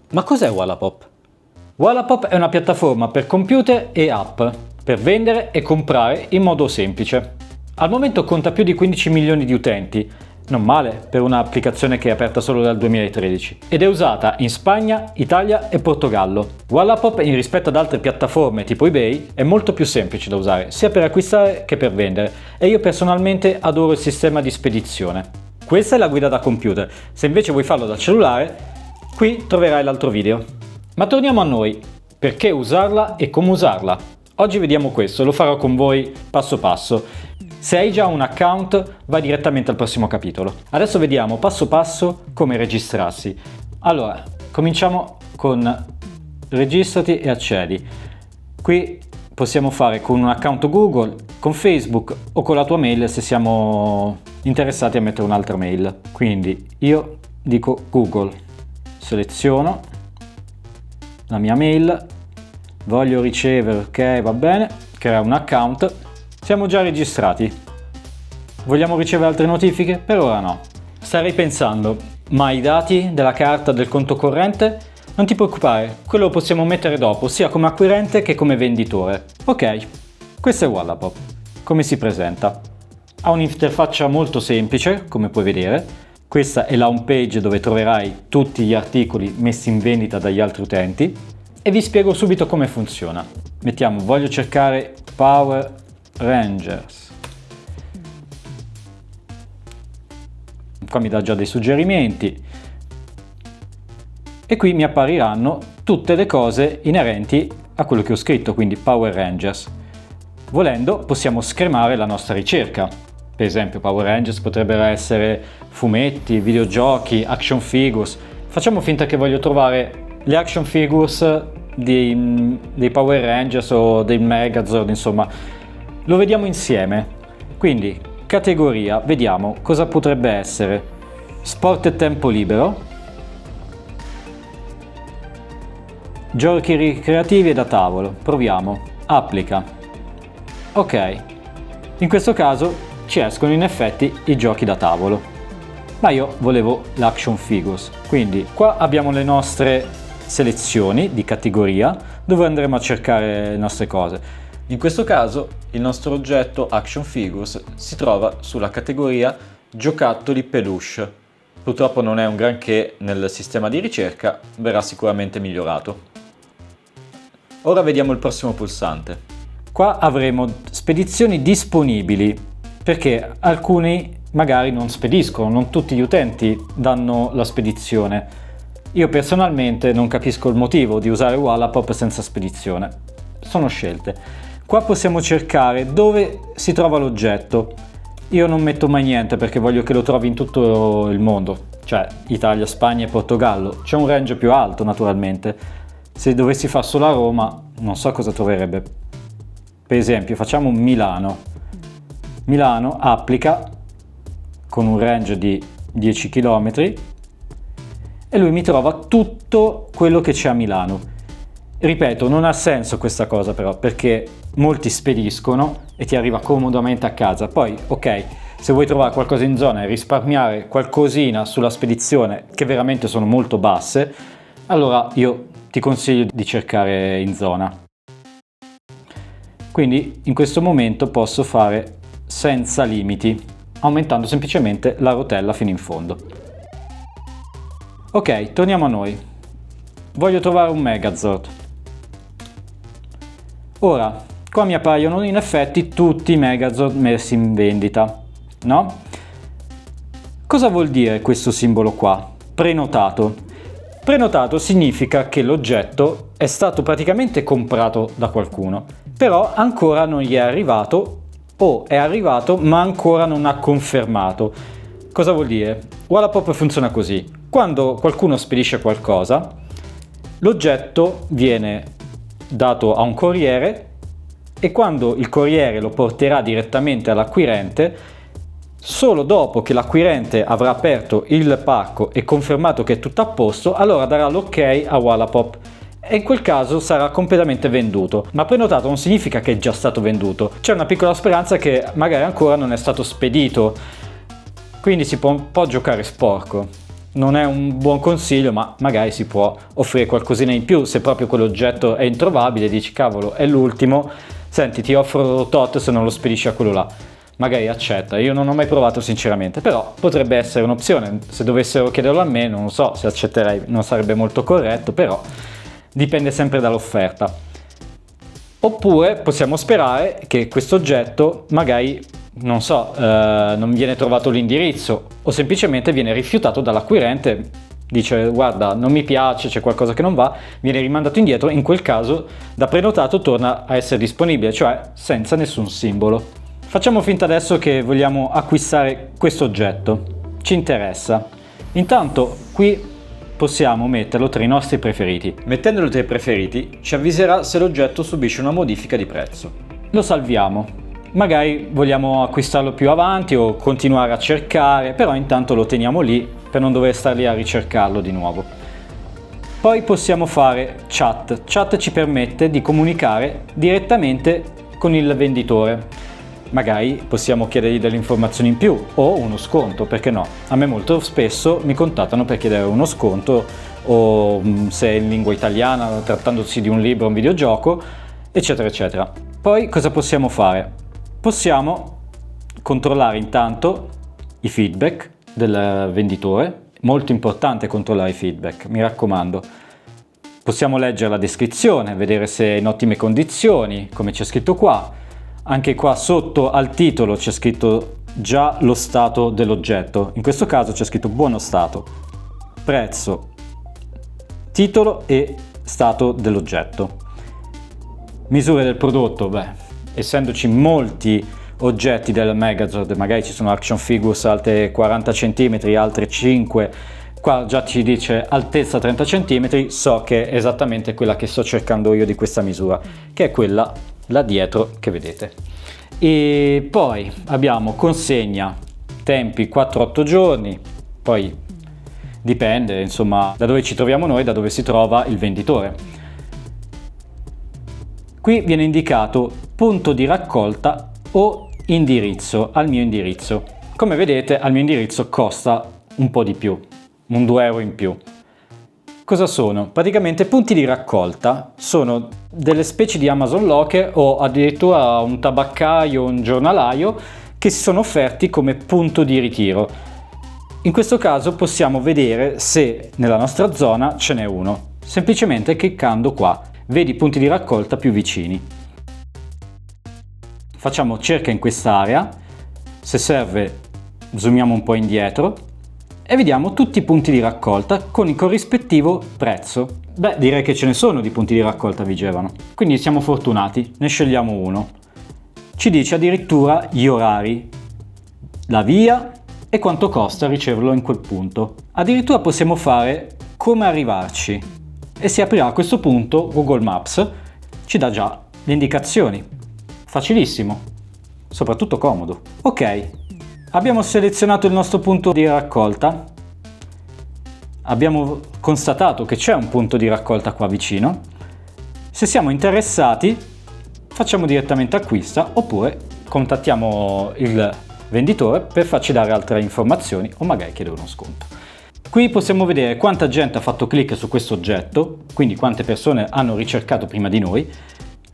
Ma cos'è Wallapop? Wallapop è una piattaforma per computer e app per vendere e comprare in modo semplice. Al momento conta più di 15 milioni di utenti, non male per un'applicazione che è aperta solo dal 2013, ed è usata in Spagna, Italia e Portogallo. Wallapop, in rispetto ad altre piattaforme tipo eBay, è molto più semplice da usare, sia per acquistare che per vendere, e io personalmente adoro il sistema di spedizione. Questa è la guida da computer. Se invece vuoi farlo da cellulare, qui troverai l'altro video. Ma torniamo a noi, perché usarla e come usarla. Oggi vediamo questo, lo farò con voi passo passo. Se hai già un account, vai direttamente al prossimo capitolo. Adesso vediamo passo passo come registrarsi. Allora, cominciamo con registrati e accedi. Qui possiamo fare con un account Google, con Facebook o con la tua mail se siamo interessati a mettere un'altra mail. Quindi io dico Google. Seleziono la mia mail, voglio ricevere, ok, va bene, crea un account, siamo già registrati. Vogliamo ricevere altre notifiche? Per ora no. Starei pensando, ma i dati della carta del conto corrente? Non ti preoccupare, quello lo possiamo mettere dopo, sia come acquirente che come venditore. Ok, questo è Wallapop. Come si presenta? Ha un'interfaccia molto semplice, come puoi vedere. Questa è la home page dove troverai tutti gli articoli messi in vendita dagli altri utenti e vi spiego subito come funziona. Mettiamo, voglio cercare Power Rangers. Qua mi dà già dei suggerimenti e qui mi appariranno tutte le cose inerenti a quello che ho scritto, quindi Power Rangers. Volendo possiamo schermare la nostra ricerca. Per esempio Power Rangers potrebbero essere fumetti, videogiochi, action figures. Facciamo finta che voglio trovare le action figures dei Power Rangers o dei Megazord, insomma. Lo vediamo insieme. Quindi, categoria, vediamo cosa potrebbe essere. Sport e tempo libero. Giochi ricreativi e da tavolo. Proviamo. Applica. Ok. In questo caso ci escono in effetti i giochi da tavolo, ma io volevo l'action figures, quindi qua abbiamo le nostre selezioni di categoria dove andremo a cercare le nostre cose. In questo caso il nostro oggetto action figures si trova sulla categoria giocattoli peluche. Purtroppo non è un granché nel sistema di ricerca, verrà sicuramente migliorato. Ora vediamo il prossimo pulsante. Qua avremo spedizioni disponibili, perché alcuni magari non spediscono, non tutti gli utenti danno la spedizione. Io personalmente non capisco il motivo di usare Wallapop senza spedizione. Sono scelte. Qua possiamo cercare dove si trova l'oggetto. Io non metto mai niente perché voglio che lo trovi in tutto il mondo, cioè Italia, Spagna e Portogallo. C'è un range più alto naturalmente. Se dovessi fare solo a Roma, non so cosa troverebbe. Per esempio, facciamo Milano. Milano applica con un range di 10 km e lui mi trova tutto quello che c'è a Milano. Ripeto, non ha senso questa cosa però, perché molti spediscono e ti arriva comodamente a casa. Poi, ok, se vuoi trovare qualcosa in zona e risparmiare qualcosina sulla spedizione, che veramente sono molto basse, allora io ti consiglio di cercare in zona. Quindi in questo momento posso fare senza limiti, aumentando semplicemente la rotella fino in fondo. Ok, torniamo a noi. Voglio trovare un Megazord. Ora, qua mi appaiono in effetti tutti i Megazord messi in vendita, no? Cosa vuol dire questo simbolo qua? Prenotato. Prenotato significa che l'oggetto è stato praticamente comprato da qualcuno, però ancora non gli è arrivato o è arrivato ma ancora non ha confermato. Cosa vuol dire? Wallapop funziona così: quando qualcuno spedisce qualcosa, l'oggetto viene dato a un corriere e quando il corriere lo porterà direttamente all'acquirente, solo dopo che l'acquirente avrà aperto il pacco e confermato che è tutto a posto, allora darà l'ok a Wallapop e in quel caso sarà completamente venduto. Ma prenotato non significa che è già stato venduto, c'è una piccola speranza che magari ancora non è stato spedito, quindi si può giocare sporco. Non è un buon consiglio, ma magari si può offrire qualcosina in più se proprio quell'oggetto è introvabile, dici cavolo è l'ultimo, senti ti offro tot se non lo spedisci a quello là. Magari accetta, io non ho mai provato sinceramente, però potrebbe essere un'opzione. Se dovessero chiederlo a me non so se accetterei, non sarebbe molto corretto, però dipende sempre dall'offerta. Oppure possiamo sperare che questo oggetto magari, non so, non viene trovato l'indirizzo o semplicemente viene rifiutato dall'acquirente, dice guarda non mi piace, c'è qualcosa che non va, viene rimandato indietro, in quel caso da prenotato torna a essere disponibile, cioè senza nessun simbolo. Facciamo finta adesso che vogliamo acquistare questo oggetto, ci interessa. Intanto qui possiamo metterlo tra i nostri preferiti. Mettendolo tra i preferiti ci avviserà se l'oggetto subisce una modifica di prezzo. Lo salviamo. Magari vogliamo acquistarlo più avanti o continuare a cercare, però intanto lo teniamo lì per non dover stare lì a ricercarlo di nuovo. Poi possiamo fare chat. Chat ci permette di comunicare direttamente con il venditore. Magari possiamo chiedergli delle informazioni in più o uno sconto, perché no? A me molto spesso mi contattano per chiedere uno sconto o se è in lingua italiana, trattandosi di un libro o un videogioco, eccetera eccetera. Poi cosa possiamo fare? Possiamo controllare intanto i feedback del venditore, molto importante controllare i feedback, mi raccomando. Possiamo leggere la descrizione, vedere se è in ottime condizioni, come c'è scritto qua. Anche qua sotto al titolo c'è scritto già lo stato dell'oggetto, in questo caso c'è scritto buono stato, prezzo, titolo e stato dell'oggetto. Misure del prodotto, essendoci molti oggetti del Megazord, magari ci sono action figures alte 40 cm, altre 5, qua già ci dice altezza 30 cm, so che è esattamente quella che sto cercando io di questa misura, che è quella là dietro che vedete. E poi abbiamo consegna, tempi 4-8 giorni, poi dipende insomma da dove ci troviamo noi, da dove si trova il venditore. Qui viene indicato punto di raccolta o indirizzo, al mio indirizzo. Come vedete al mio indirizzo costa un po' di più, un 2 euro in più. Cosa sono? Praticamente punti di raccolta sono delle specie di Amazon Locker o addirittura un tabaccaio, un giornalaio che si sono offerti come punto di ritiro. In questo caso possiamo vedere se nella nostra zona ce n'è uno, semplicemente cliccando qua, vedi punti di raccolta più vicini. Facciamo cerca in quest'area, se serve zoomiamo un po' indietro e vediamo tutti i punti di raccolta con il corrispettivo prezzo. Direi che ce ne sono di punti di raccolta Vigevano, quindi siamo fortunati, ne scegliamo uno. Ci dice addirittura gli orari, la via e quanto costa riceverlo in quel punto. Addirittura possiamo fare come arrivarci e si aprirà a questo punto Google Maps, ci dà già le indicazioni. Facilissimo, soprattutto comodo. Ok. Abbiamo selezionato il nostro punto di raccolta, abbiamo constatato che c'è un punto di raccolta qua vicino. Se siamo interessati facciamo direttamente acquista oppure contattiamo il venditore per farci dare altre informazioni o magari chiedere uno sconto. Qui possiamo vedere quanta gente ha fatto clic su questo oggetto, quindi quante persone hanno ricercato prima di noi,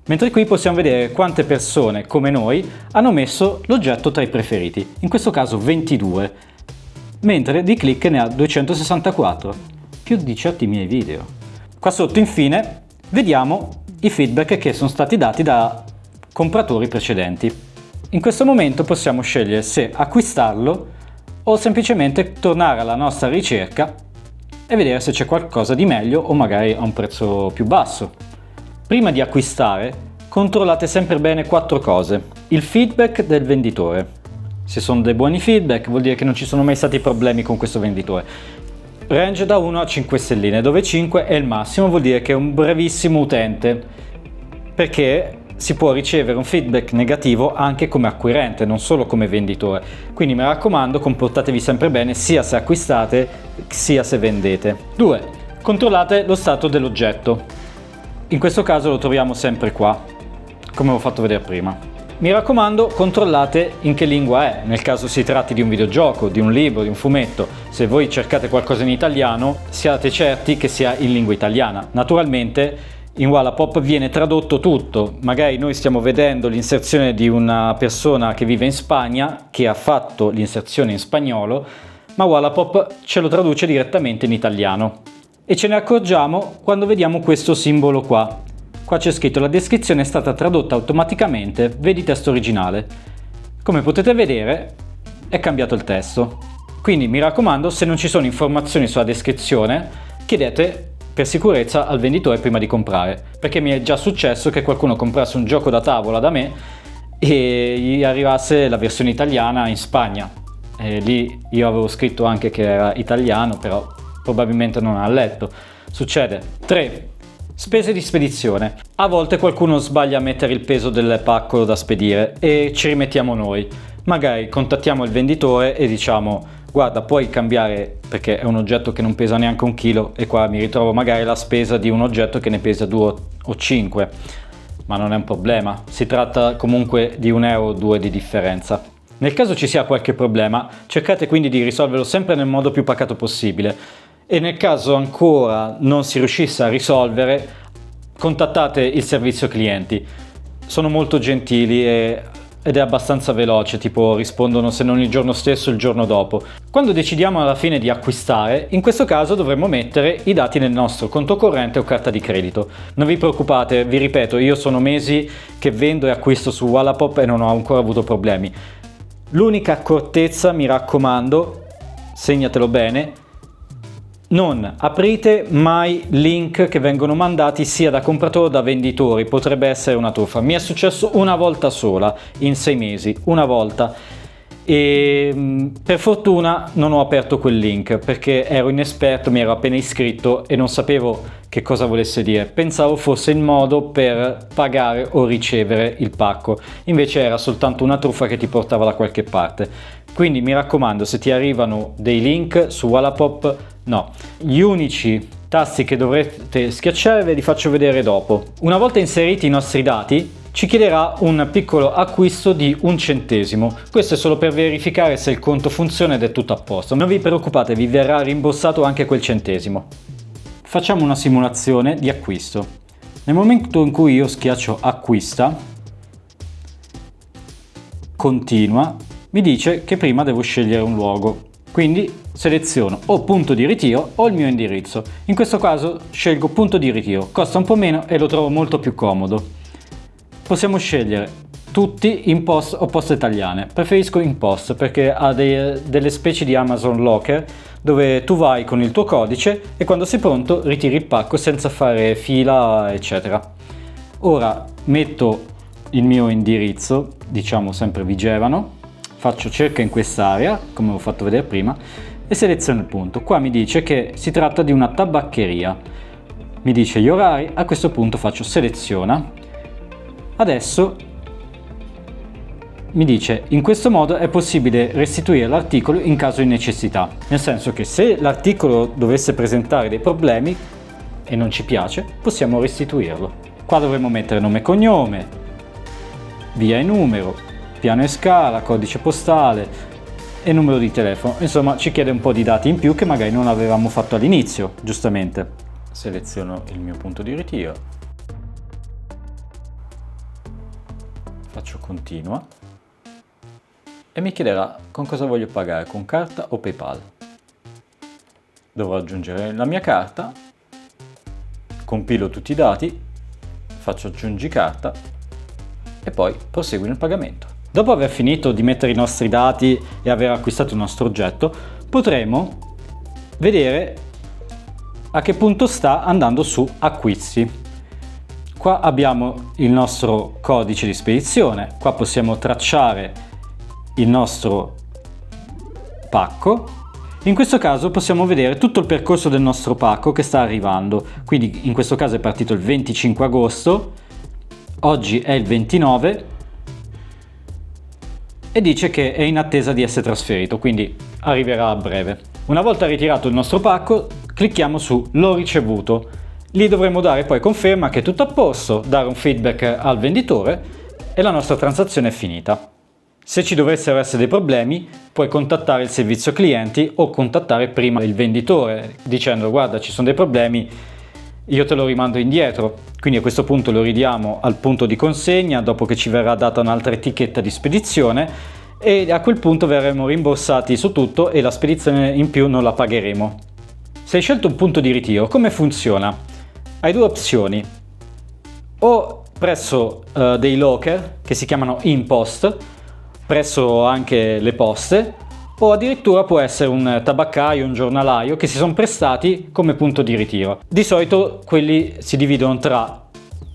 mentre qui possiamo vedere quante persone come noi hanno messo l'oggetto tra i preferiti, in questo caso 22, mentre di click ne ha 264, più di certi miei video. Qua sotto infine vediamo i feedback che sono stati dati da compratori precedenti. In questo momento possiamo scegliere se acquistarlo o semplicemente tornare alla nostra ricerca e vedere se c'è qualcosa di meglio o magari a un prezzo più basso. Prima di acquistare, controllate sempre bene 4 cose. Il feedback del venditore. Se sono dei buoni feedback vuol dire che non ci sono mai stati problemi con questo venditore. Range da 1 a 5 stelline, dove 5 è il massimo, vuol dire che è un bravissimo utente, perché si può ricevere un feedback negativo anche come acquirente, non solo come venditore. Quindi mi raccomando, comportatevi sempre bene sia se acquistate sia se vendete. 2. Controllate lo stato dell'oggetto. in questo caso lo troviamo sempre qua, come ho fatto vedere prima. Mi raccomando, controllate in che lingua è, nel caso si tratti di un videogioco, di un libro, di un fumetto. Se voi cercate qualcosa in italiano, siate certi che sia in lingua italiana. Naturalmente in Wallapop viene tradotto tutto, magari noi stiamo vedendo l'inserzione di una persona che vive in Spagna, che ha fatto l'inserzione in spagnolo, ma Wallapop ce lo traduce direttamente in italiano. E ce ne accorgiamo quando vediamo questo simbolo qua. Qua c'è scritto: la descrizione è stata tradotta automaticamente, vedi testo originale. Come potete vedere è cambiato il testo. Quindi mi raccomando, se non ci sono informazioni sulla descrizione, chiedete per sicurezza al venditore prima di comprare, perché mi è già successo che qualcuno comprasse un gioco da tavola da me e gli arrivasse la versione italiana in Spagna. E lì io avevo scritto anche che era italiano, però probabilmente non ha letto. Succede. 3. Spese di spedizione. A volte qualcuno sbaglia a mettere il peso del pacco da spedire e ci rimettiamo noi. Magari contattiamo il venditore e diciamo: guarda, puoi cambiare, perché è un oggetto che non pesa neanche 1 chilo e qua mi ritrovo magari la spesa di un oggetto che ne pesa 2 o 5, ma non è un problema, si tratta comunque di 1 euro o 2 di differenza. Nel caso ci sia qualche problema, cercate quindi di risolverlo sempre nel modo più pacato possibile. E nel caso ancora non si riuscisse a risolvere, contattate il servizio clienti. Sono molto gentili ed è abbastanza veloce, tipo rispondono se non il giorno stesso il giorno dopo. Quando decidiamo alla fine di acquistare, in questo caso dovremmo mettere i dati nel nostro conto corrente o carta di credito. Non vi preoccupate, vi ripeto, io sono mesi che vendo e acquisto su Wallapop e non ho ancora avuto problemi. L'unica accortezza, mi raccomando, segnatelo bene: non aprite mai link che vengono mandati sia da compratori che da venditori, potrebbe essere una truffa. Mi è successo una volta sola in 6 mesi, una volta, e per fortuna non ho aperto quel link perché ero inesperto, mi ero appena iscritto e non sapevo che cosa volesse dire. Pensavo fosse il modo per pagare o ricevere il pacco, invece era soltanto una truffa che ti portava da qualche parte. Quindi mi raccomando, se ti arrivano dei link su Wallapop, no. Gli unici tasti che dovrete schiacciare ve li faccio vedere dopo. Una volta inseriti i nostri dati, ci chiederà un piccolo acquisto di 1 centesimo. Questo è solo per verificare se il conto funziona ed è tutto a posto. Non vi preoccupate, vi verrà rimborsato anche quel centesimo. Facciamo una simulazione di acquisto. Nel momento in cui io schiaccio acquista, continua, mi dice che prima devo scegliere un luogo. Quindi seleziono o punto di ritiro o il mio indirizzo. In questo caso scelgo punto di ritiro, costa un po' meno e lo trovo molto più comodo. Possiamo scegliere tutti in POS o poste italiane. Preferisco in POS perché ha delle specie di Amazon Locker dove tu vai con il tuo codice e quando sei pronto ritiri il pacco senza fare fila, eccetera. Ora metto il mio indirizzo, diciamo sempre Vigevano, faccio cerca in quest'area, come ho fatto vedere prima, e seleziono il punto. Qua mi dice che si tratta di una tabaccheria. Mi dice gli orari, a questo punto faccio seleziona. Adesso mi dice: in questo modo è possibile restituire l'articolo in caso di necessità. Nel senso che se l'articolo dovesse presentare dei problemi e non ci piace, possiamo restituirlo. Qua dovremo mettere nome e cognome, via e numero, piano e scala, codice postale e numero di telefono. Insomma, ci chiede un po' di dati in più che magari non avevamo fatto all'inizio, giustamente. Seleziono il mio punto di ritiro, faccio continua e mi chiederà con cosa voglio pagare, con carta o PayPal. Dovrò aggiungere la mia carta, compilo tutti i dati, faccio aggiungi carta e poi proseguo nel pagamento. Dopo aver finito di mettere i nostri dati e aver acquistato il nostro oggetto, potremo vedere a che punto sta andando su acquisti. Qua abbiamo il nostro codice di spedizione, qua possiamo tracciare il nostro pacco. In questo caso possiamo vedere tutto il percorso del nostro pacco che sta arrivando, quindi in questo caso è partito il 25 agosto, oggi è il 29 e dice che è in attesa di essere trasferito, quindi arriverà a breve. Una volta ritirato il nostro pacco, clicchiamo su l'ho ricevuto Lì dovremo dare poi conferma che è tutto a posto, dare un feedback al venditore e la nostra transazione è finita. Se ci dovessero essere dei problemi, puoi contattare il servizio clienti o contattare prima il venditore dicendo guarda ci sono dei problemi, io te lo rimando indietro. Quindi a questo punto lo ridiamo al punto di consegna dopo che ci verrà data un'altra etichetta di spedizione e a quel punto verremo rimborsati su tutto e la spedizione in più non la pagheremo. Se hai scelto un punto di ritiro, come funziona? Hai due opzioni, o presso dei locker che si chiamano InPost, presso anche le poste, o addirittura può essere un tabaccaio, un giornalaio che si sono prestati come punto di ritiro. Di solito quelli si dividono tra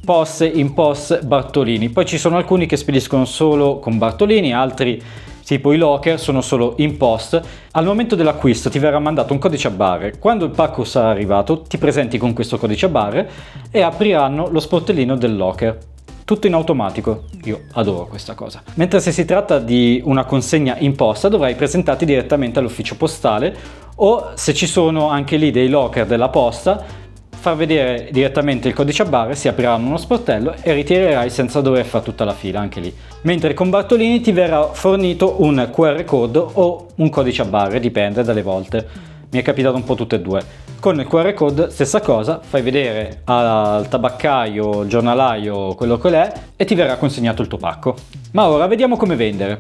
poste, InPost, Bartolini, poi ci sono alcuni che spediscono solo con Bartolini, altri tipo i locker sono solo InPost. Al momento dell'acquisto ti verrà mandato un codice a barre, quando il pacco sarà arrivato ti presenti con questo codice a barre e apriranno lo sportellino del locker. Tutto in automatico, io adoro questa cosa. Mentre se si tratta di una consegna in posta dovrai presentarti direttamente all'ufficio postale o se ci sono anche lì dei locker della posta, far vedere direttamente il codice a barre, si apriranno uno sportello e ritirerai senza dover fare tutta la fila anche lì. Mentre con Bartolini ti verrà fornito un QR code o un codice a barre, dipende dalle volte. Mi è capitato un po' tutte e due. Con il QR code stessa cosa, fai vedere al tabaccaio, al giornalaio, quello che è e ti verrà consegnato il tuo pacco. Ma ora vediamo come vendere.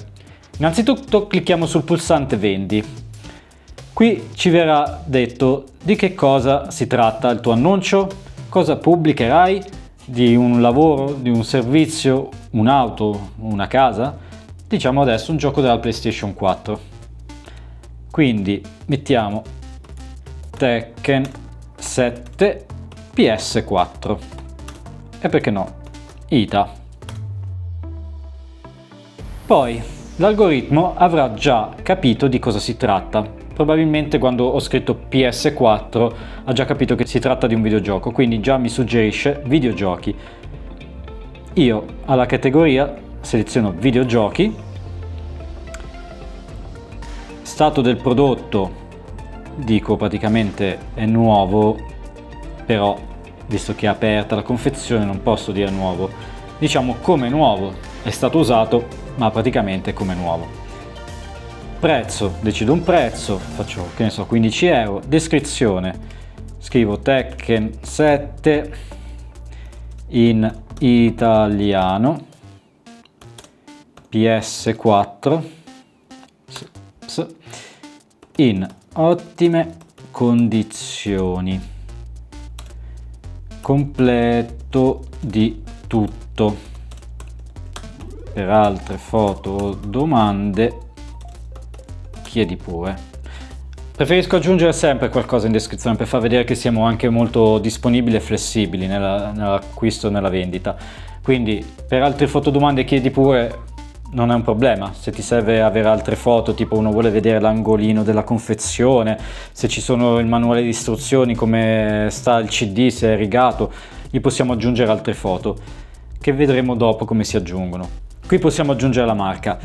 Innanzitutto clicchiamo sul pulsante Vendi. Qui ci verrà detto di che cosa si tratta il tuo annuncio, cosa pubblicherai, di un lavoro, di un servizio, un'auto, una casa. Diciamo adesso un gioco della PlayStation 4. Quindi mettiamo Tekken 7 PS4 e perché no ITA. Poi l'algoritmo avrà già capito di cosa si tratta, probabilmente quando ho scritto PS4 ha già capito che si tratta di un videogioco, quindi già mi suggerisce videogiochi. Io alla categoria seleziono videogiochi, stato del prodotto dico praticamente è nuovo, però visto che è aperta la confezione non posso dire nuovo, diciamo come nuovo, è stato usato ma praticamente come nuovo. Prezzo, decido un prezzo, faccio che ne so 15 euro, descrizione, scrivo Tekken 7 in italiano, PS4 in ottime condizioni, completo di tutto. Per altre foto o domande chiedi pure. Preferisco aggiungere sempre qualcosa in descrizione per far vedere che siamo anche molto disponibili e flessibili nell'acquisto e nella vendita. Quindi per altre foto domande chiedi pure, non è un problema. Se ti serve avere altre foto, tipo uno vuole vedere l'angolino della confezione, se ci sono il manuale di istruzioni, come sta il CD, se è rigato, gli possiamo aggiungere altre foto che vedremo dopo come si aggiungono. Qui possiamo aggiungere la marca.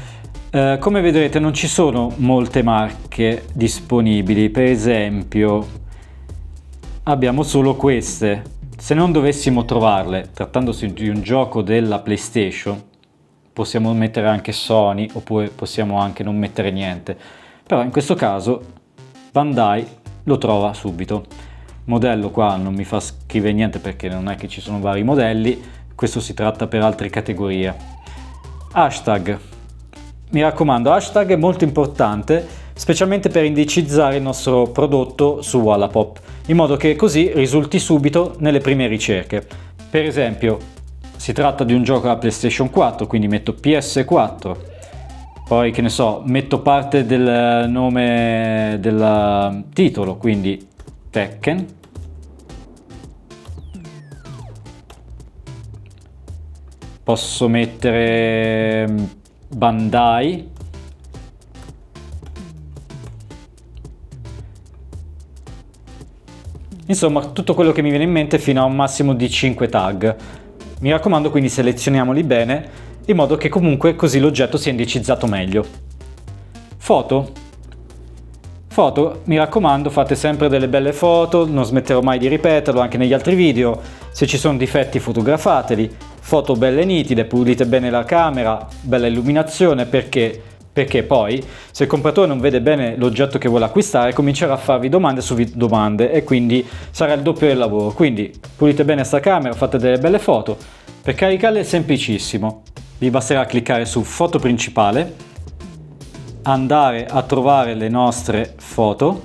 Come vedrete non ci sono molte marche disponibili, per esempio abbiamo solo queste. Se non dovessimo trovarle, trattandosi di un gioco della PlayStation, possiamo mettere anche Sony oppure possiamo anche non mettere niente, però in questo caso Bandai lo trova subito. Modello qua non mi fa scrivere niente perché non è che ci sono vari modelli, questo si tratta per altre categorie. Hashtag, mi raccomando, hashtag è molto importante, specialmente per indicizzare il nostro prodotto su Wallapop, in modo che così risulti subito nelle prime ricerche. Per esempio, si tratta di un gioco alla PlayStation 4, quindi metto PS4, poi che ne so, metto parte del nome del titolo, quindi Tekken, posso mettere Bandai, insomma tutto quello che mi viene in mente fino a un massimo di 5 tag. Mi raccomando, quindi selezioniamoli bene in modo che comunque così l'oggetto sia indicizzato meglio. Foto. Foto, mi raccomando, fate sempre delle belle foto, non smetterò mai di ripeterlo anche negli altri video. Se ci sono difetti fotografateli, foto belle nitide, pulite bene la camera, bella illuminazione, perché poi se il compratore non vede bene l'oggetto che vuole acquistare comincerà a farvi domande su domande e quindi sarà il doppio del lavoro. Quindi pulite bene sta camera, fate delle belle foto. Per caricarle è semplicissimo, vi basterà cliccare su foto principale, andare a trovare le nostre foto,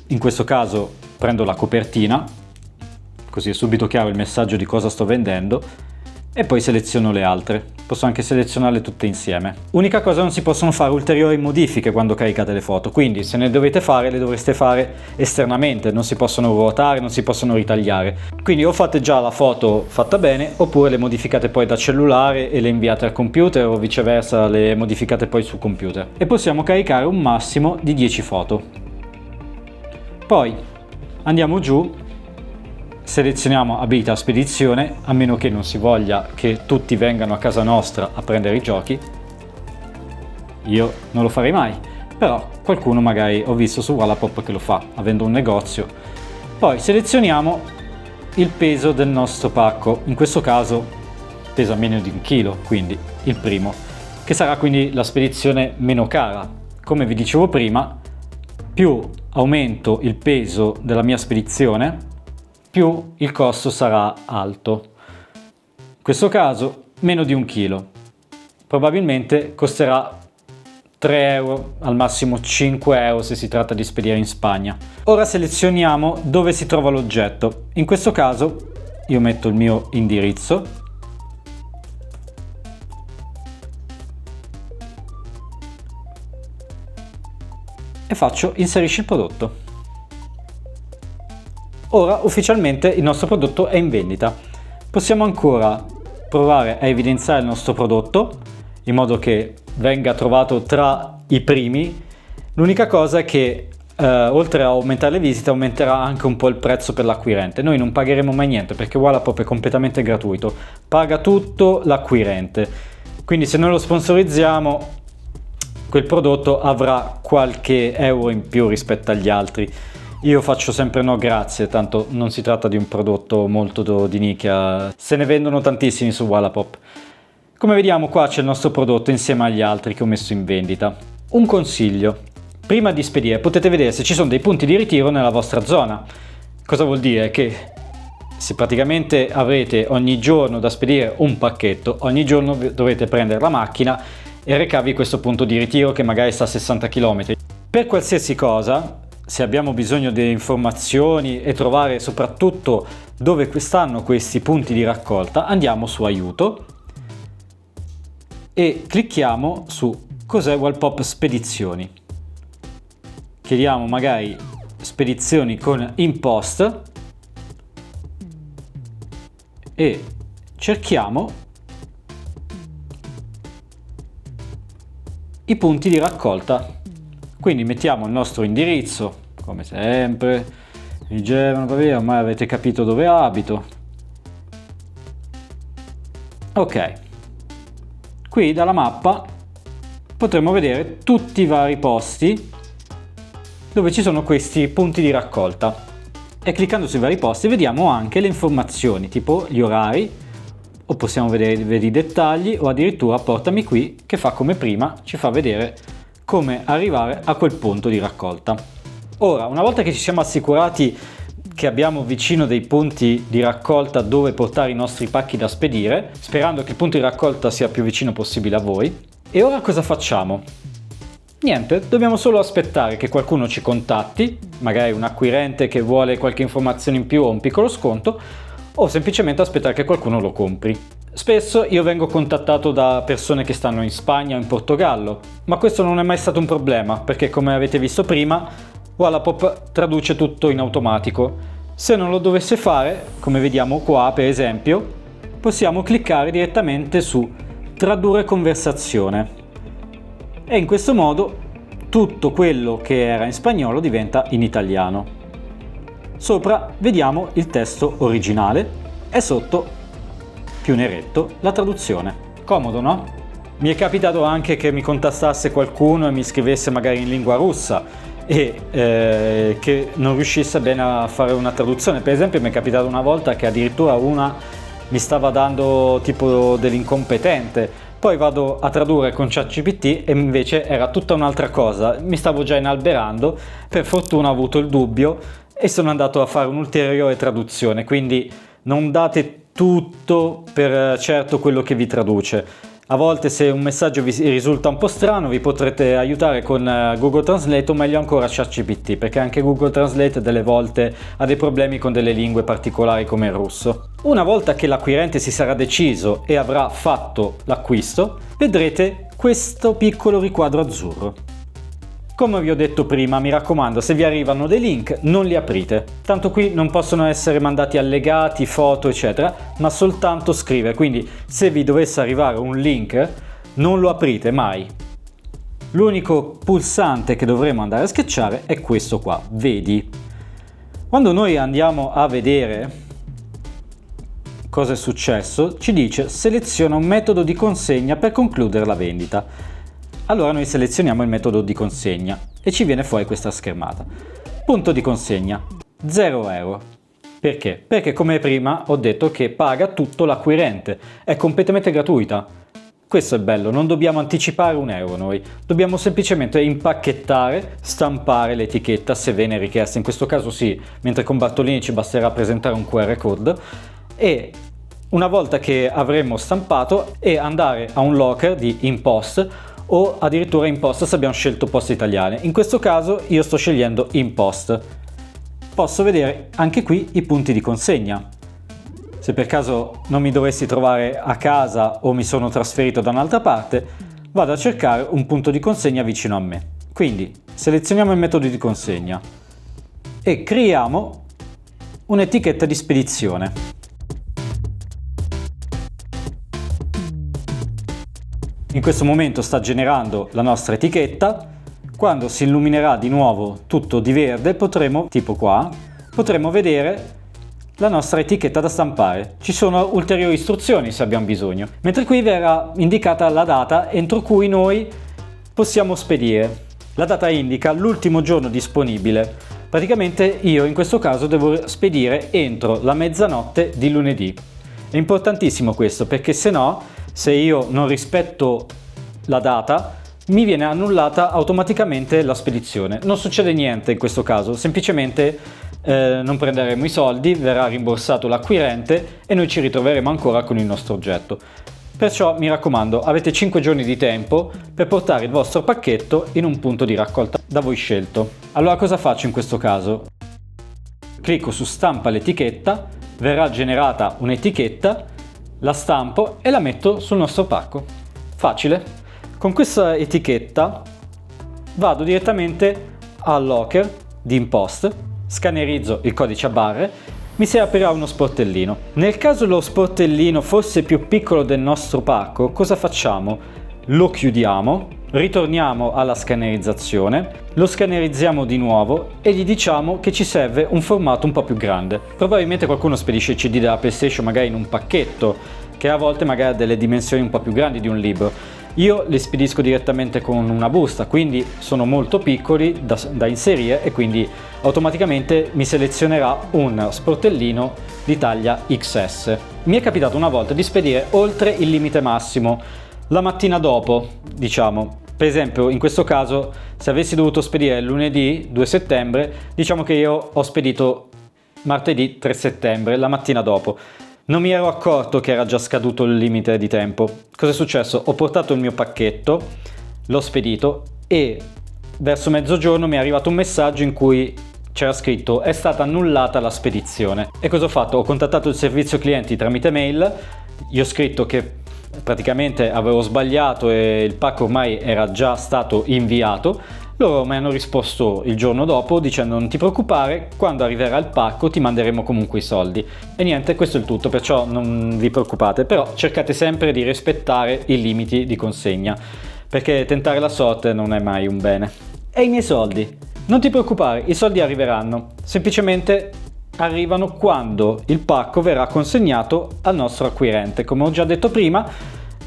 in questo caso prendo la copertina, così è subito chiaro il messaggio di cosa sto vendendo, e poi seleziono le altre. Posso anche selezionarle tutte insieme. Unica cosa, non si possono fare ulteriori modifiche quando caricate le foto, quindi se ne dovete fare le dovreste fare esternamente, non si possono ruotare, non si possono ritagliare. Quindi o fate già la foto fatta bene oppure le modificate poi da cellulare e le inviate al computer, o viceversa le modificate poi sul computer. E possiamo caricare un massimo di 10 foto. Poi andiamo giù, selezioniamo abilità spedizione, a meno che non si voglia che tutti vengano a casa nostra a prendere i giochi. Io non lo farei mai, però qualcuno magari ho visto su Wallapop che lo fa, avendo un negozio. Poi selezioniamo il peso del nostro pacco, in questo caso pesa meno di 1 chilo, quindi il primo, che sarà quindi la spedizione meno cara. Come vi dicevo prima, più aumento il peso della mia spedizione, più il costo sarà alto. In questo caso meno di 1 chilo. Probabilmente costerà 3 euro, al massimo 5 euro se si tratta di spedire in Spagna. Ora selezioniamo dove si trova l'oggetto. In questo caso io metto il mio indirizzo e faccio inserisci il prodotto. Ora ufficialmente il nostro prodotto è in vendita. Possiamo ancora provare a evidenziare il nostro prodotto in modo che venga trovato tra i primi. L'unica cosa è che oltre a aumentare le visite aumenterà anche un po' il prezzo per l'acquirente. Noi non pagheremo mai niente perché Wallapop è completamente gratuito, paga tutto l'acquirente. Quindi se noi lo sponsorizziamo, quel prodotto avrà qualche euro in più rispetto agli altri. Io faccio sempre no grazie, tanto non si tratta di un prodotto molto di nicchia, se ne vendono tantissimi su Wallapop. Come vediamo qua c'è il nostro prodotto insieme agli altri che ho messo in vendita. Un consiglio: prima di spedire potete vedere se ci sono dei punti di ritiro nella vostra zona. Cosa vuol dire? Che se praticamente avrete ogni giorno da spedire un pacchetto, ogni giorno dovete prendere la macchina e recarvi questo punto di ritiro che magari sta a 60 km. Per qualsiasi cosa, se abbiamo bisogno di informazioni e trovare soprattutto dove stanno questi punti di raccolta, andiamo su aiuto e clicchiamo su cos'è Wallapop spedizioni. Chiediamo magari spedizioni con InPost e cerchiamo i punti di raccolta. Quindi mettiamo il nostro indirizzo, come sempre, ormai avete capito dove abito. Ok, qui dalla mappa potremo vedere tutti i vari posti dove ci sono questi punti di raccolta e cliccando sui vari posti vediamo anche le informazioni, tipo gli orari, o possiamo vedere i dettagli, o addirittura portami qui, che fa come prima, ci fa vedere come arrivare a quel punto di raccolta. Ora, una volta che ci siamo assicurati che abbiamo vicino dei punti di raccolta dove portare i nostri pacchi da spedire, sperando che il punto di raccolta sia più vicino possibile a voi, e ora cosa facciamo? Niente, dobbiamo solo aspettare che qualcuno ci contatti, magari un acquirente che vuole qualche informazione in più o un piccolo sconto, o semplicemente aspettare che qualcuno lo compri. Spesso io vengo contattato da persone che stanno in Spagna o in Portogallo, ma questo non è mai stato un problema, perché come avete visto prima, Wallapop traduce tutto in automatico. Se non lo dovesse fare, come vediamo qua per esempio, possiamo cliccare direttamente su tradurre conversazione e in questo modo tutto quello che era in spagnolo diventa in italiano. Sopra vediamo il testo originale e sotto più neretto la traduzione. Comodo, no? Mi è capitato anche che mi contattasse qualcuno e mi scrivesse magari in lingua russa e che non riuscisse bene a fare una traduzione. Per esempio mi è capitato una volta che addirittura una mi stava dando tipo dell'incompetente, poi vado a tradurre con ChatGPT e invece era tutta un'altra cosa, mi stavo già inalberando, per fortuna ho avuto il dubbio e sono andato a fare un'ulteriore traduzione, quindi non date tutto per certo quello che vi traduce. A volte se un messaggio vi risulta un po' strano vi potrete aiutare con Google Translate o meglio ancora ChatGPT, perché anche Google Translate delle volte ha dei problemi con delle lingue particolari come il russo. Una volta che l'acquirente si sarà deciso e avrà fatto l'acquisto, vedrete questo piccolo riquadro azzurro. Come vi ho detto prima, mi raccomando, se vi arrivano dei link non li aprite, tanto qui non possono essere mandati allegati, foto eccetera, ma soltanto scrivere, quindi se vi dovesse arrivare un link non lo aprite mai. L'unico pulsante che dovremo andare a schiacciare è questo qua, vedi. Quando noi andiamo a vedere cosa è successo, ci dice seleziona un metodo di consegna per concludere la vendita. Allora noi selezioniamo il metodo di consegna e ci viene fuori questa schermata. Punto di consegna 0 euro. Perché? Perché come prima ho detto che paga tutto l'acquirente, è completamente gratuita. Questo è bello, non dobbiamo anticipare un euro noi, dobbiamo semplicemente impacchettare, stampare l'etichetta se viene richiesta, in questo caso sì, mentre con Bartolini ci basterà presentare un QR code e una volta che avremo stampato e andare a un locker di InPost o addirittura InPost se abbiamo scelto Poste Italiane. In questo caso io sto scegliendo InPost. Posso vedere anche qui i punti di consegna. Se per caso non mi dovessi trovare a casa o mi sono trasferito da un'altra parte, vado a cercare un punto di consegna vicino a me. Quindi selezioniamo il metodo di consegna e creiamo un'etichetta di spedizione. In questo momento sta generando la nostra etichetta. Quando si illuminerà di nuovo tutto di verde potremo, tipo qua, potremo vedere la nostra etichetta da stampare. Ci sono ulteriori istruzioni se abbiamo bisogno, mentre qui verrà indicata la data entro cui noi possiamo spedire. La data indica l'ultimo giorno disponibile. Praticamente io in questo caso devo spedire entro la mezzanotte di lunedì. È importantissimo questo perché se io non rispetto la data mi viene annullata automaticamente la spedizione. Non succede niente in questo caso, semplicemente non prenderemo i soldi, verrà rimborsato l'acquirente e noi ci ritroveremo ancora con il nostro oggetto. Perciò mi raccomando, avete 5 giorni di tempo per portare il vostro pacchetto in un punto di raccolta da voi scelto. Allora cosa faccio in questo caso? Clicco su stampa l'etichetta, verrà generata un'etichetta, la stampo e la metto sul nostro pacco. Facile. Con questa etichetta vado direttamente al locker di InPost, scannerizzo il codice a barre, mi si aprirà uno sportellino. Nel caso lo sportellino fosse più piccolo del nostro pacco, cosa facciamo? Lo chiudiamo, ritorniamo alla scannerizzazione, lo scannerizziamo di nuovo e gli diciamo che ci serve un formato un po' più grande. Probabilmente qualcuno spedisce il CD della PlayStation magari in un pacchetto che a volte magari ha delle dimensioni un po' più grandi di un libro. Io li spedisco direttamente con una busta, quindi sono molto piccoli da inserire e quindi automaticamente mi selezionerà un sportellino di taglia XS. Mi è capitato una volta di spedire oltre il limite massimo. La mattina dopo, diciamo, per esempio in questo caso se avessi dovuto spedire lunedì 2 settembre, diciamo che io ho spedito martedì 3 settembre, la mattina dopo. Non mi ero accorto che era già scaduto il limite di tempo. Cosa è successo? Ho portato il mio pacchetto, l'ho spedito e verso mezzogiorno mi è arrivato un messaggio in cui c'era scritto è stata annullata la spedizione. E cosa ho fatto? Ho contattato il servizio clienti tramite mail, gli ho scritto che praticamente avevo sbagliato e il pacco ormai era già stato inviato. Loro mi hanno risposto il giorno dopo dicendo non ti preoccupare, quando arriverà il pacco ti manderemo comunque i soldi. E niente, questo è il tutto, perciò non vi preoccupate, però cercate sempre di rispettare i limiti di consegna, perché tentare la sorte non è mai un bene. E i miei soldi? Non ti preoccupare, i soldi arriveranno, semplicemente arrivano quando il pacco verrà consegnato al nostro acquirente. Come ho già detto prima,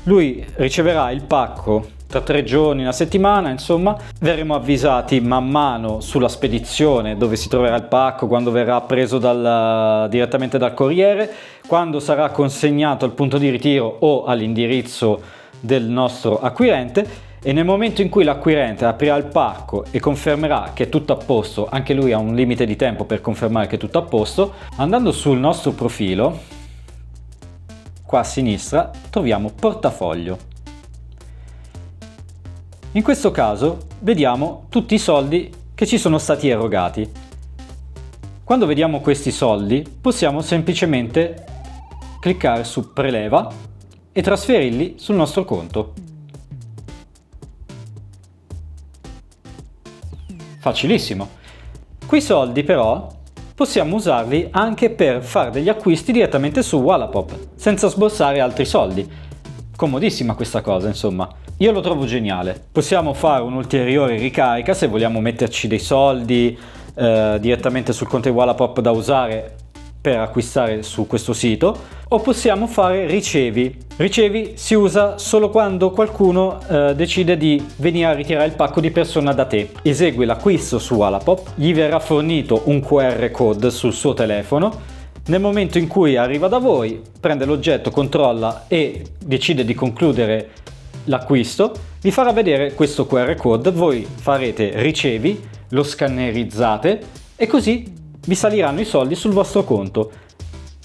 Lui riceverà il pacco tra 3 giorni, una settimana, insomma, verremo avvisati man mano sulla spedizione dove si troverà il pacco, quando verrà preso direttamente dal corriere, quando sarà consegnato al punto di ritiro o all'indirizzo del nostro acquirente, e nel momento in cui l'acquirente aprirà il pacco e confermerà che è tutto a posto, anche lui ha un limite di tempo per confermare che è tutto a posto, andando sul nostro profilo, qua a sinistra troviamo portafoglio. In questo caso vediamo tutti i soldi che ci sono stati erogati. Quando vediamo questi soldi possiamo semplicemente cliccare su preleva e trasferirli sul nostro conto. Facilissimo. Quei soldi però possiamo usarli anche per fare degli acquisti direttamente su Wallapop, senza sborsare altri soldi. Comodissima questa cosa, insomma. Io lo trovo geniale. Possiamo fare un'ulteriore ricarica se vogliamo metterci dei soldi direttamente sul conto di Wallapop da usare per acquistare su questo sito, o possiamo fare ricevi. Ricevi si usa solo quando qualcuno decide di venire a ritirare il pacco di persona da te. Esegui l'acquisto su Wallapop, gli verrà fornito un QR code sul suo telefono. Nel momento in cui arriva da voi, prende l'oggetto, controlla e decide di concludere l'acquisto, vi farà vedere questo QR code, voi farete ricevi, lo scannerizzate e così vi saliranno i soldi sul vostro conto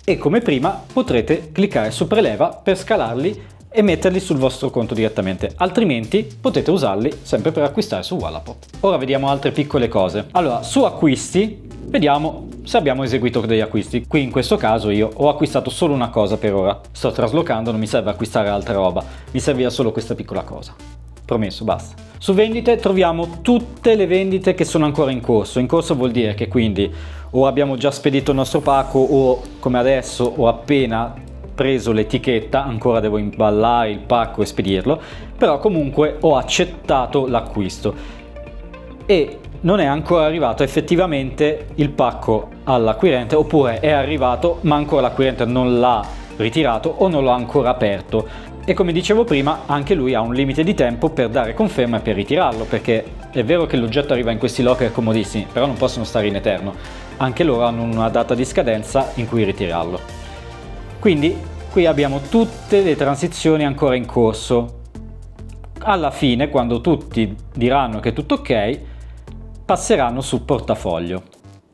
e come prima potrete cliccare su preleva per scalarli e metterli sul vostro conto direttamente, altrimenti potete usarli sempre per acquistare su Wallapop. Ora vediamo altre piccole cose. Allora, su acquisti vediamo se abbiamo eseguito degli acquisti. Qui in questo caso io ho acquistato solo una cosa per ora, sto traslocando, non mi serve acquistare altra roba, mi serviva solo questa piccola cosa. Promesso, basta. Su vendite troviamo tutte le vendite che sono ancora in corso. In corso vuol dire che quindi o abbiamo già spedito il nostro pacco o come adesso ho appena preso l'etichetta, ancora devo imballare il pacco e spedirlo, però comunque ho accettato l'acquisto e non è ancora arrivato effettivamente il pacco all'acquirente, oppure è arrivato ma ancora l'acquirente non l'ha ritirato o non l'ha ancora aperto. E come dicevo prima, anche lui ha un limite di tempo per dare conferma e per ritirarlo, perché è vero che l'oggetto arriva in questi locker comodissimi, però non possono stare in eterno. Anche loro hanno una data di scadenza in cui ritirarlo. Quindi qui abbiamo tutte le transizioni ancora in corso. Alla fine, quando tutti diranno che è tutto ok, passeranno su portafoglio.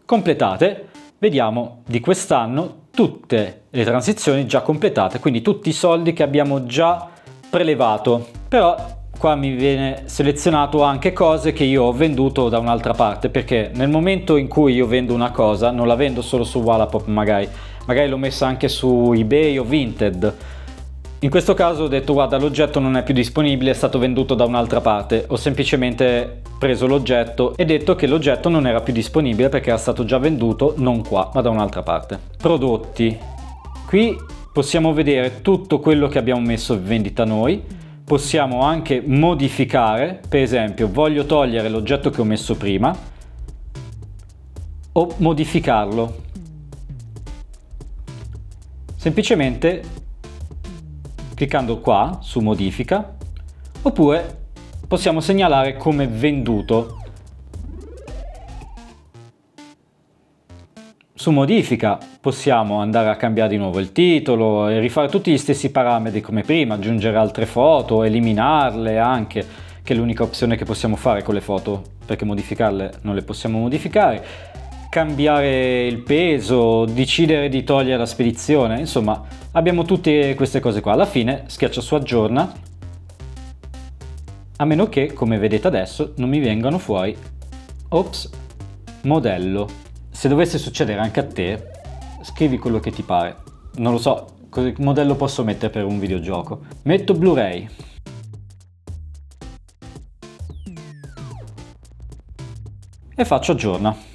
Completate, vediamo di quest'anno tutte le transizioni già completate, quindi tutti i soldi che abbiamo già prelevato. Però qua mi viene selezionato anche cose che io ho venduto da un'altra parte, perché nel momento in cui io vendo una cosa non la vendo solo su Wallapop, magari l'ho messa anche su eBay o Vinted. In questo caso ho detto guarda, l'oggetto non è più disponibile, è stato venduto da un'altra parte. Ho semplicemente preso l'oggetto e detto che l'oggetto non era più disponibile perché era stato già venduto non qua ma da un'altra parte. Prodotti. Qui possiamo vedere tutto quello che abbiamo messo in vendita noi. Possiamo anche modificare, per esempio voglio togliere l'oggetto che ho messo prima o modificarlo. Semplicemente cliccando qua su modifica, oppure possiamo segnalare come venduto. Su modifica possiamo andare a cambiare di nuovo il titolo e rifare tutti gli stessi parametri come prima, aggiungere altre foto, eliminarle anche, che è l'unica opzione che possiamo fare con le foto, perché modificarle non le possiamo modificare. Cambiare il peso, decidere di togliere la spedizione, insomma abbiamo tutte queste cose qua. Alla fine schiaccio su aggiorna, a meno che, come vedete adesso, non mi vengano fuori modello. Se dovesse succedere anche a te, scrivi quello che ti pare. Non lo so, che modello posso mettere per un videogioco? Metto Blu-ray. E faccio aggiorna.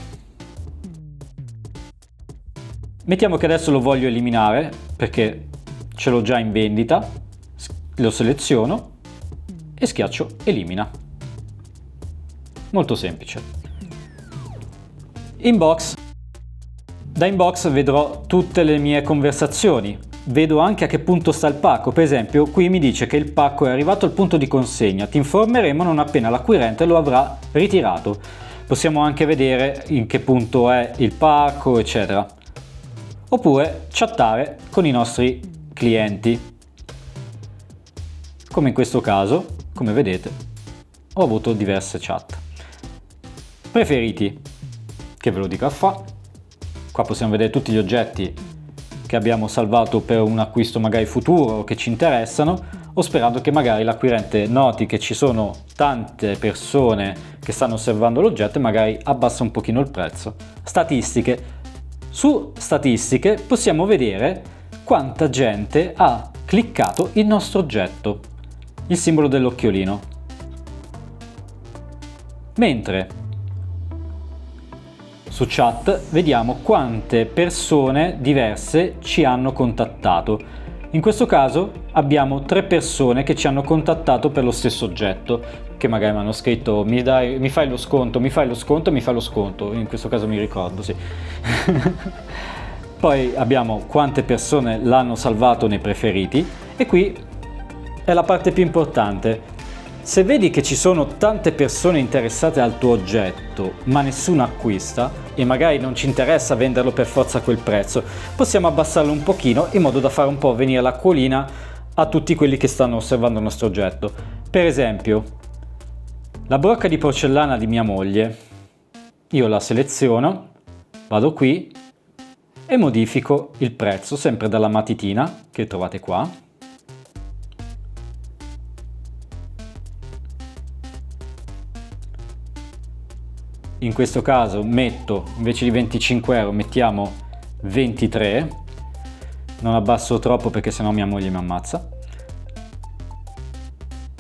Mettiamo che adesso lo voglio eliminare perché ce l'ho già in vendita, lo seleziono e schiaccio elimina. Molto semplice. Inbox. Da inbox vedrò tutte le mie conversazioni, vedo anche a che punto sta il pacco. Per esempio qui mi dice che il pacco è arrivato al punto di consegna, ti informeremo non appena l'acquirente lo avrà ritirato. Possiamo anche vedere in che punto è il pacco, eccetera. Oppure chattare con i nostri clienti, come in questo caso, come vedete, ho avuto diverse chat. Preferiti, che ve lo dico a fa. Qua possiamo vedere tutti gli oggetti che abbiamo salvato per un acquisto magari futuro che ci interessano, o sperando che magari l'acquirente noti che ci sono tante persone che stanno osservando l'oggetto e magari abbassa un pochino il prezzo. Statistiche. Su statistiche possiamo vedere quanta gente ha cliccato il nostro oggetto, il simbolo dell'occhiolino. Mentre su chat vediamo quante persone diverse ci hanno contattato. In questo caso abbiamo 3 persone che ci hanno contattato per lo stesso oggetto, che magari mi hanno scritto mi fai lo sconto, mi fai lo sconto, mi fai lo sconto. In questo caso mi ricordo, sì. Poi abbiamo quante persone l'hanno salvato nei preferiti, e qui è la parte più importante. Se vedi che ci sono tante persone interessate al tuo oggetto ma nessuno acquista, e magari non ci interessa venderlo per forza a quel prezzo, possiamo abbassarlo un pochino in modo da fare un po' venire l'acquolina a tutti quelli che stanno osservando il nostro oggetto. Per esempio, la brocca di porcellana di mia moglie, io la seleziono, vado qui e modifico il prezzo sempre dalla matitina che trovate qua. In questo caso metto, invece di 25 euro, mettiamo 23, non abbasso troppo perché sennò mia moglie mi ammazza,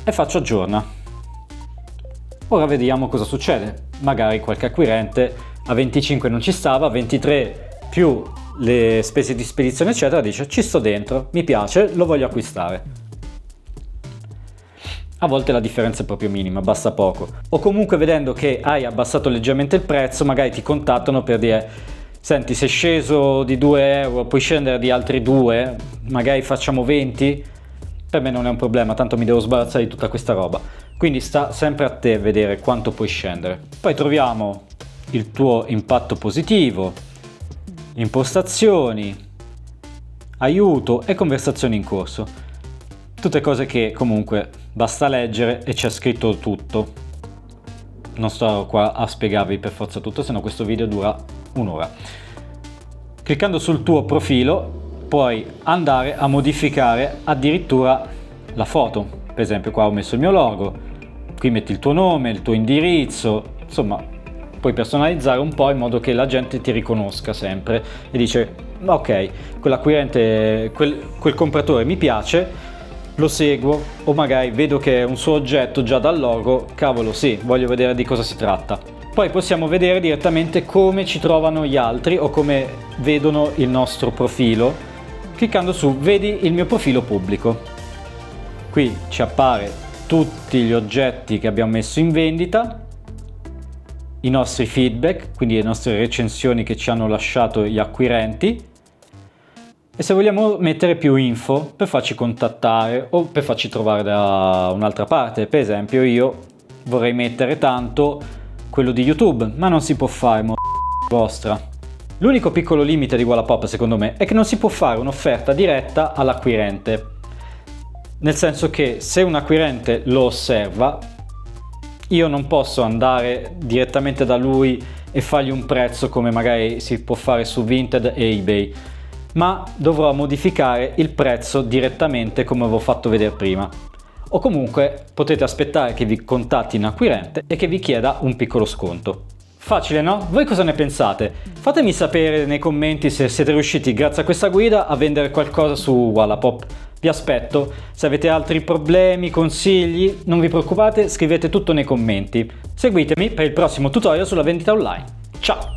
e faccio aggiorna. Ora vediamo cosa succede. Magari qualche acquirente a 25 non ci stava, a 23 più le spese di spedizione eccetera dice ci sto dentro, mi piace, lo voglio acquistare. A volte la differenza è proprio minima, basta poco. O comunque vedendo che hai abbassato leggermente il prezzo, magari ti contattano per dire senti, sei sceso di 2 euro, puoi scendere di altri 2, magari facciamo 20, per me non è un problema, tanto mi devo sbarazzare di tutta questa roba. Quindi sta sempre a te vedere quanto puoi scendere. Poi troviamo il tuo impatto positivo, impostazioni, aiuto e conversazioni in corso. Tutte cose che comunque basta leggere e c'è scritto tutto. Non sto qua a spiegarvi per forza tutto, sennò questo video dura un'ora. Cliccando sul tuo profilo puoi andare a modificare addirittura la foto. Per esempio qua ho messo il mio logo, qui metti il tuo nome, il tuo indirizzo, insomma puoi personalizzare un po' in modo che la gente ti riconosca sempre e dice ok, quell'acquirente, quel compratore mi piace, lo seguo, o magari vedo che è un suo oggetto già dal logo, cavolo sì, voglio vedere di cosa si tratta. Poi possiamo vedere direttamente come ci trovano gli altri o come vedono il nostro profilo, cliccando su vedi il mio profilo pubblico. Qui ci appare tutti gli oggetti che abbiamo messo in vendita, i nostri feedback, quindi le nostre recensioni che ci hanno lasciato gli acquirenti. E se vogliamo mettere più info per farci contattare o per farci trovare da un'altra parte, per esempio io vorrei mettere tanto quello di YouTube, ma non si può fare, vostra. L'unico piccolo limite di Wallapop secondo me è che non si può fare un'offerta diretta all'acquirente, nel senso che se un acquirente lo osserva io non posso andare direttamente da lui e fargli un prezzo come magari si può fare su Vinted e eBay, ma dovrò modificare il prezzo direttamente come avevo fatto vedere prima. O comunque potete aspettare che vi contatti un acquirente e che vi chieda un piccolo sconto. Facile, no? Voi cosa ne pensate? Fatemi sapere nei commenti se siete riusciti grazie a questa guida a vendere qualcosa su Wallapop. Vi aspetto. Se avete altri problemi, consigli, non vi preoccupate, scrivete tutto nei commenti. Seguitemi per il prossimo tutorial sulla vendita online. Ciao!